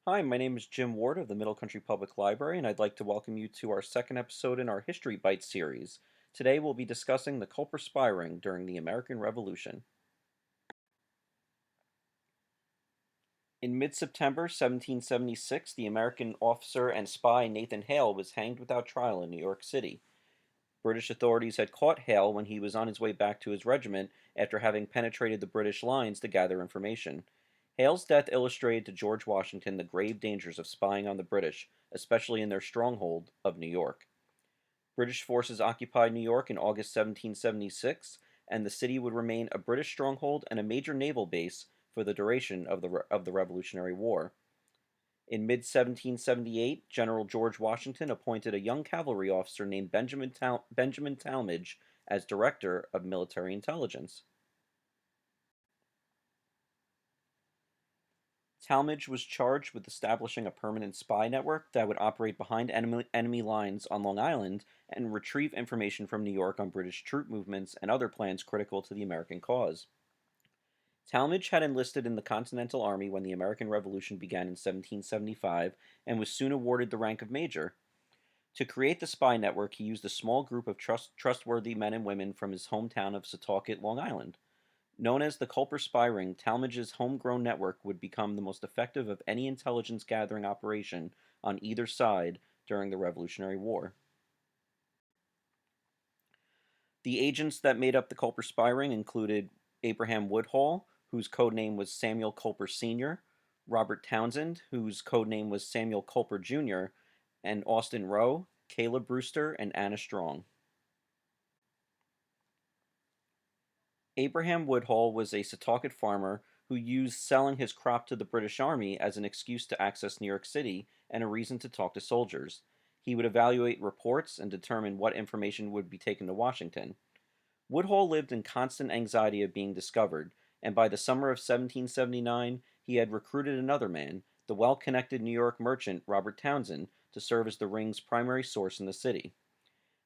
Hi, my name is Jim Ward of the Middle Country Public Library, and I'd like to welcome you to our second episode in our History Bite series. Today we'll be discussing the Culper spy ring during the American Revolution. In mid September 1776, the American officer and spy Nathan Hale was hanged without trial in New York City. British authorities had caught Hale when he was on his way back to his regiment after having penetrated the British lines to gather information. Hale's death illustrated to George Washington the grave dangers of spying on the British, especially in their stronghold of New York. British forces occupied New York in August 1776, and the city would remain a British stronghold and a major naval base for the duration of the Revolutionary War. In mid 1778, General George Washington appointed a young cavalry officer named Benjamin Tallmadge as director of military intelligence. Tallmadge was charged with establishing a permanent spy network that would operate behind enemy lines on Long Island and retrieve information from New York on British troop movements and other plans critical to the American cause. Tallmadge had enlisted in the Continental Army when the American Revolution began in 1775 and was soon awarded the rank of major. To create the spy network, he used a small group of trustworthy men and women from his hometown of Setauket, Long Island. Known as the Culper spy ring, Talmadge's homegrown network would become the most effective of any intelligence gathering operation on either side during the Revolutionary War. The agents that made up the Culper spy ring included Abraham Woodhull, whose code name was Samuel Culper Sr., Robert Townsend, whose code name was Samuel Culper Jr., and Austin Rowe, Caleb Brewster, and Anna Strong. Abraham Woodhull was a Setauket farmer who used selling his crop to the British Army as an excuse to access New York City and a reason to talk to soldiers. He would evaluate reports and determine what information would be taken to Washington. Woodhull lived in constant anxiety of being discovered, and by the summer of 1779 he had recruited another man, the well connected New York merchant Robert Townsend, to serve as the ring's primary source in the city.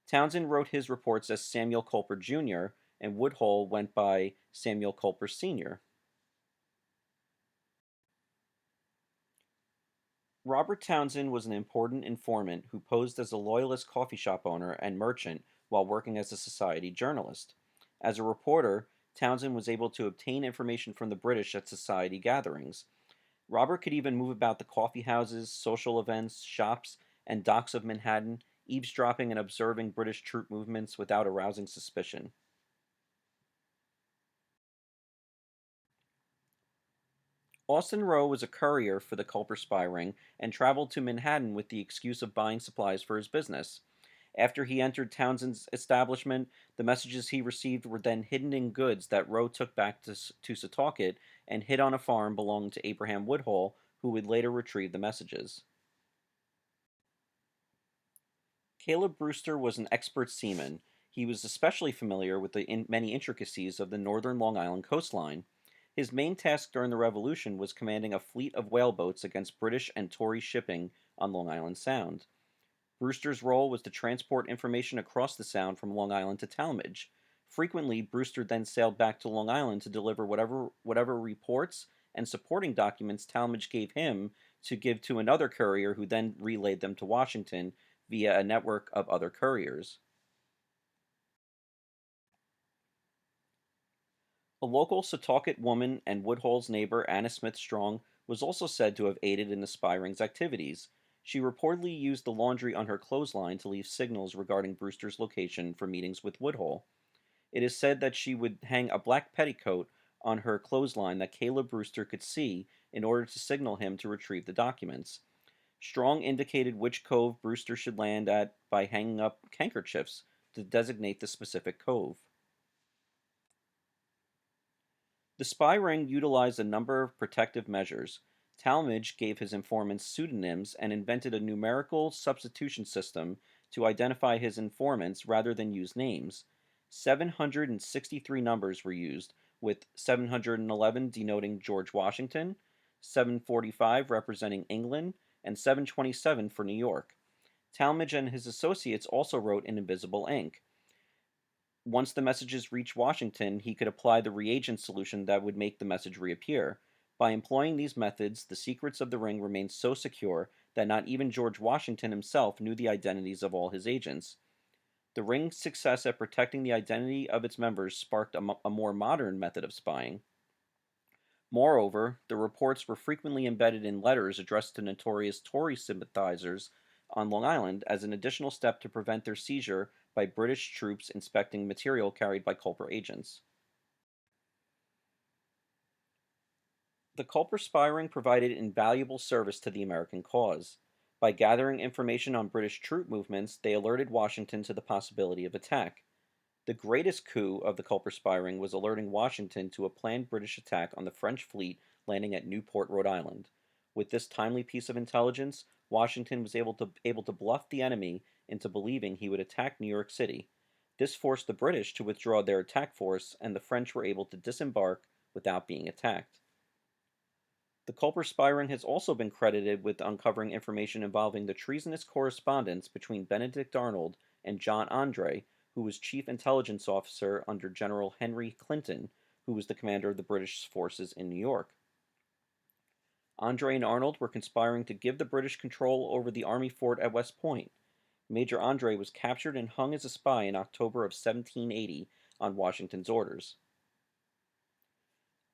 Townsend wrote his reports as Samuel Culper Jr., and Woodhull went by Samuel Culper Sr. Robert Townsend was an important informant who posed as a loyalist coffee shop owner and merchant while working as a society journalist. As a reporter, Townsend was able to obtain information from the British at society gatherings. Robert could even move about the coffee houses, social events, shops, and docks of Manhattan, eavesdropping and observing British troop movements without arousing suspicion. Austin Rowe was a courier for the Culper spy ring and traveled to Manhattan with the excuse of buying supplies for his business. After he entered Townsend's establishment, the messages he received were then hidden in goods that Rowe took back to Setauket and hid on a farm belonging to Abraham Woodhull, who would later retrieve the messages. Caleb Brewster was an expert seaman. He was especially familiar with the many intricacies of the northern Long Island coastline. His main task during the Revolution was commanding a fleet of whaleboats against British and Tory shipping on Long Island Sound. Brewster's role was to transport information across the Sound from Long Island to Tallmadge. Frequently, Brewster then sailed back to Long Island to deliver whatever reports and supporting documents Tallmadge gave him to give to another courier who then relayed them to Washington via a network of other couriers. A local Setauket woman and Woodhull's neighbor Anna Smith Strong was also said to have aided in the spy ring's activities. She reportedly used the laundry on her clothesline to leave signals regarding Brewster's location for meetings with Woodhull. It is said that she would hang a black petticoat on her clothesline that Caleb Brewster could see in order to signal him to retrieve the documents. Strong indicated which cove Brewster should land at by hanging up handkerchiefs to designate the specific cove. The spy ring utilized a number of protective measures. Talmadge gave his informants pseudonyms and invented a numerical substitution system to identify his informants rather than use names. 763 numbers were used, with 711 denoting George Washington, 745 representing England, and 727 for New York. Talmadge and his associates also wrote in invisible ink. Once the messages reached Washington, he could apply the reagent solution that would make the message reappear. By employing these methods, the secrets of the ring remained so secure that not even George Washington himself knew the identities of all his agents. The ring's success at protecting the identity of its members sparked a more modern method of spying. Moreover, the reports were frequently embedded in letters addressed to notorious Tory sympathizers on Long Island as an additional step to prevent their seizure by British troops inspecting material carried by Culper agents. The Culper spy ring provided invaluable service to the American cause. By gathering information on British troop movements, they alerted Washington to the possibility of attack. The greatest coup of the Culper spy ring was alerting Washington to a planned British attack on the French fleet landing at Newport, Rhode Island. With this timely piece of intelligence, Washington was able to bluff the enemy into believing he would attack New York City. This forced the British to withdraw their attack force, and the French were able to disembark without being attacked. The Culper spy ring has also been credited with uncovering information involving the treasonous correspondence between Benedict Arnold and John Andre, who was chief intelligence officer under General Henry Clinton, who was the commander of the British forces in New York. Andre and Arnold were conspiring to give the British control over the army fort at West Point. Major Andre was captured and hung as a spy in October of 1780 on Washington's orders.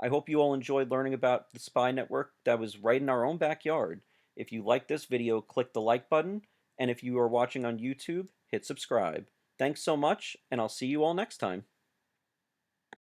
I hope you all enjoyed learning about the spy network that was right in our own backyard. If you like this video, click the like button, and if you are watching on YouTube, hit subscribe. Thanks so much, and I'll see you all next time.